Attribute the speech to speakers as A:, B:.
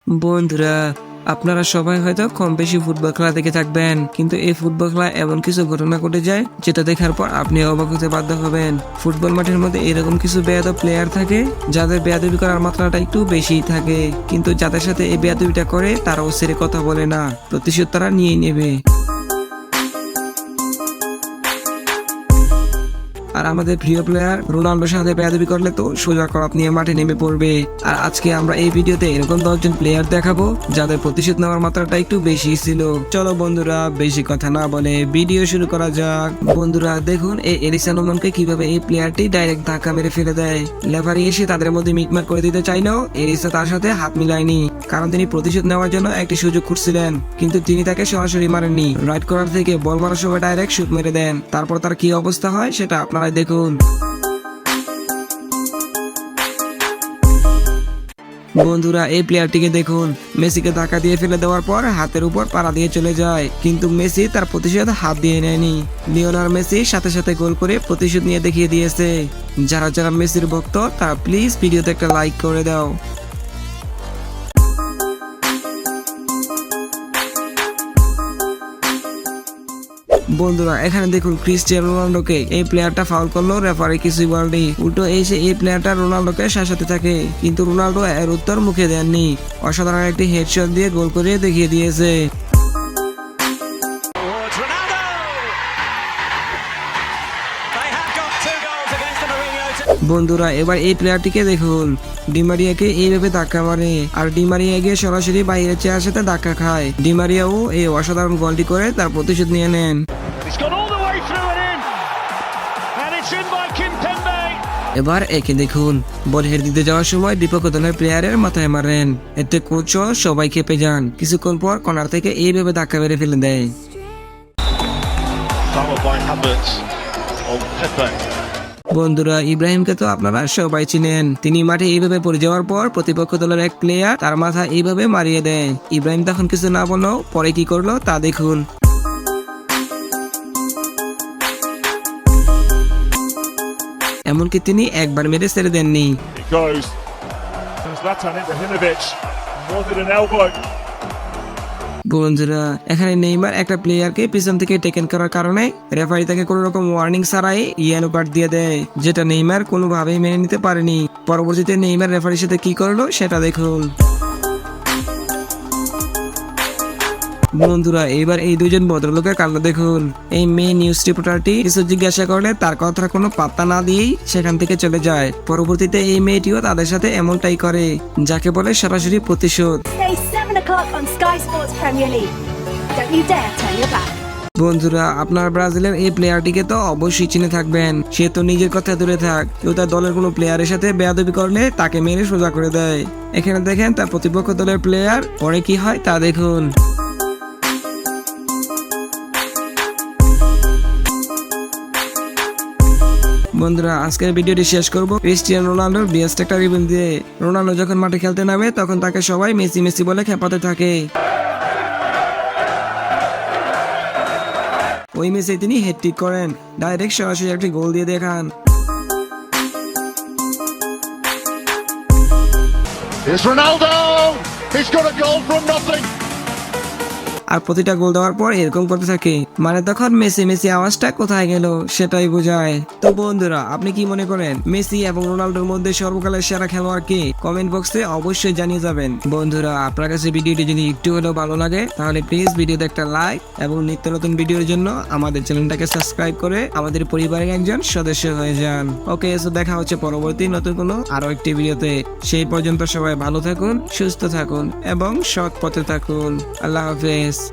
A: বন্ধুরা, আপনারা সবাই হয়তো কম বেশি ফুটবল খেলা দেখে থাকবেন, কিন্তু এই ফুটবল খেলা এমন কিছু ঘটনা ঘটে যায় যেটা দেখার পর আপনি অবাক হতে বাধ্য হবেন। ফুটবল মাঠের মধ্যে এরকম কিছু বেয়াদব প্লেয়ার থাকে যাদের বেয়াদবি করার মাত্রাটা একটু বেশিই থাকে, কিন্তু যাদের সাথে এই বেয়াদবিটা করে তারাও ছেড়ে কথা বলে না, প্রতিশোধ তারা নিয়েই নেবে। আর আমাদের প্রিয় প্লেয়ার রোনাল্ডোর সাথে বেয়াদবি করলে তো সোজা করাত নিয়ে মাঠে নেমে পড়বে। আর আজকে আমরা এই ভিডিওতে এরকম 10 জন প্লেয়ার দেখাবো যাদের প্রতিশোধ নেওয়ার মাত্রাটা একটু বেশি ছিল। চলো বন্ধুরা, বেশি কথা না বলে ভিডিও শুরু করা যাক। বন্ধুরা দেখুন, এই এরিসন ওমানকে কিভাবে এই প্লেয়ারটি ডাইরেক্ট ধাক্কা মেরে ফেলে দেয়। লেফারি এসে তাদের মধ্যে মিটমাট করে দিতে চাইলেও এরিসা তার সাথে হাত মিলায়নি, কারণ তিনি প্রতিশোধ নেওয়ার জন্য একটি সুযোগ খুঁজছিলেন, কিন্তু তিনি তাকে সরাসরি মারেননি। রাইট করার থেকে বল মারার সময় ডাইরেক্ট শুট মেরে দেন। তারপর তার কি অবস্থা হয় সেটা আপনারা দেখুন। বন্ধুরা এই প্লেয়ারটিকে দেখুন, মেসিকে ধাক্কা দিয়ে ফেলে দেওয়ার পর হাতের উপর পাড়া দিয়ে চলে যায়, কিন্তু মেসি তার প্রতিশোধ হাত দিয়ে নেয়নি। লিওনার মেসি সাথে সাথে গোল করে প্রতিশোধ নিয়ে দেখিয়ে দিয়েছে। যারা যারা মেসির ভক্ত তারা প্লিজ ভিডিওতে একটা লাইক করে দাও। বন্ধুরা এখানে দেখুন, ক্রিস্টিয়ানো রোনাল্ডোকে এই প্লেয়ারটা ফাউল করলো, রেফারি কিছুই বলেনি, উল্টো এসে এই প্লেয়ারটা রোনাল্ডোকে শাসাতে থাকে, কিন্তু রোনাল্ডো এর উত্তর মুখে দেননি। অসাধারণ একটি হেডশট দিয়ে গোল করে দেখিয়ে দিয়েছে। বন্ধুরা এবার এই প্লেয়ারটিকে দেখুন, ডিমারিয়াকে এইভাবে ধাক্কা মারে, আর ডিমারিয়া গিয়ে সরাসরি বাইরের চেয়ারের সাথে ধাক্কা খায়। ডিমারিয়াও এই অসাধারণ গোলটি করে তার প্রতিশোধ নিয়ে নেন। এবার একে দেখুন, বল হেড দিতে যাওয়ার সময় বিপক্ষ দলের প্লেয়ারের মাথায় মারেন, এতে কোচ সবাই খেপে যান। কিছুক্ষণ পর কর্নার থেকে এইভাবে ধাক্কা মেরে ফেলে দেয়। বন্ধুরা ইব্রাহিমকে তো আপনারা সবাই চিনেন, তিনি মাঠে এইভাবে পড়ে যাওয়ার পর প্রতিপক্ষ দলের এক প্লেয়ার তার মাথা এইভাবে মারিয়ে দেয়। ইব্রাহিম তখন কিছু না বললেও পরে কি করলো তা দেখুন। এমনকি তিনি একবার মেরে ছেড়ে দেননি। বন্ধুরা এখানে নেইমার একটা প্লেয়ারকে পিছন থেকে টেকেন করার কারণে রেফারি তাকে কোনো রকম ওয়ার্নিং ছাড়াই ইয়েলো কার্ড দিয়ে দেয়, যেটা নেইমার কোনোভাবেই মেনে নিতে পারেনি। পরবর্তীতে নেইমার রেফারির সাথে কি করলো সেটা দেখুন। বন্ধুরা এবার এই দুজন ভদ্রলোকের কাণ্ড দেখুন। এই মেয়ে নিউজ রিপোর্টারটি কিছু জিজ্ঞাসা করলে তার কথার কোনো পাত্তা না দিয়েই সেখান থেকে চলে যায়। পরবর্তীতে এই মেয়েটিও তাদের সাথে এমনটাই করে, যাকে বলে সরাসরি প্রতিশোধ। বন্ধুরা আপনার ব্রাজিলের এই প্লেয়ারটিকে তো অবশ্যই চিনে থাকবেন। সে তো নিজের কথা দূরে থাক, কেউ তার দলের কোনো প্লেয়ারের সাথে বেয়াদবি করলে তাকে মেরে সোজা করে দেয়। এখানে দেখেন তার প্রতিপক্ষ দলের প্লেয়ার পরে কি হয় তা দেখুন। বন্ধুরা আজকের ভিডিওটি শেষ করব ক্রিস্টিয়ানো রোনাল্ডোর বেস্ট একটা রিভিউ দিয়ে। রোনাল্ডো যখন মাঠে খেলতে নামে তখন তাকে সবাই মেসি মেসি বলে খেপাতে থাকে। ওই ম্যাচে তিনি হ্যাটট্রিক করেন, ডাইরেক্ট সরাসরি একটি গোল দিয়ে দেখান।
B: Here's Ronaldo! He's got a goal from nothing!
A: আর প্রতিটা গোল দেওয়ার পর এরকম করতে থাকে, মানে তখন মেসি মেসি আওয়াজটা কোথায় গেল সেটাই বোঝায়। তো বন্ধুরা আপনি কি মনে করেন মেসি এবং রোনাল্ডোর মধ্যে সর্বকালের সেরা খেলোয়াড় কে? কমেন্ট বক্সে অবশ্যই জানিয়ে যাবেন। বন্ধুরা আপনার কাছে ভিডিওটি যদি একটু হলেও ভালো লাগে তাহলে প্লিজ ভিডিওতে একটা লাইক এবং নিত্য নতুন ভিডিওর জন্য আমাদের চ্যানেলটাকে সাবস্ক্রাইব করে আমাদের পরিবারের একজন সদস্য হয়ে যান। ওকে, সো দেখা হচ্ছে পরবর্তী নতুন কোনো আরো একটি ভিডিওতে। সেই পর্যন্ত সবাই ভালো থাকুন, সুস্থ থাকুন এবং সৎ পথে থাকুন। আল্লাহ হাফেজ।